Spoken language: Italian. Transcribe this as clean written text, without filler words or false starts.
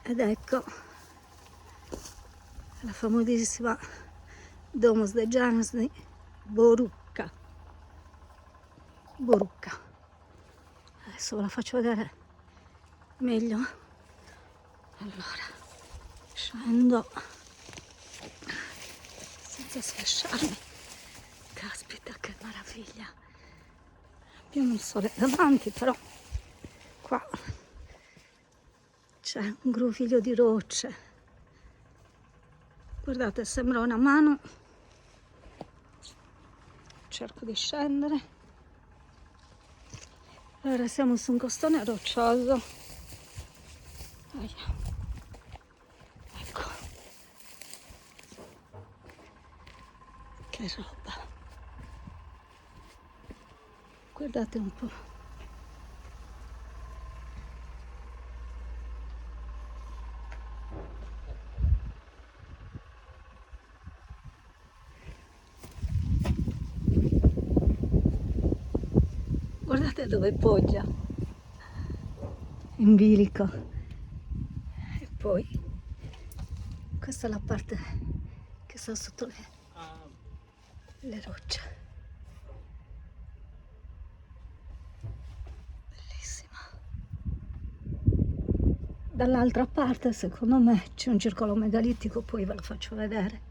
Ed ecco la famosissima Domus de Janus di Borussia. Adesso ve la faccio vedere meglio. Allora, scendo senza sfasciarmi. Caspita, che meraviglia! Abbiamo il sole davanti, però qua c'è un groviglio di rocce. Guardate, sembra una mano. Cerco di scendere. Allora, siamo su un costone roccioso. Ecco. Che roba. Guardate un po'. Guardate dove poggia, in bilico. E poi questa è la parte che sta sotto le rocce. Bellissima. Dall'altra parte, secondo me, c'è un circolo megalitico, poi ve lo faccio vedere.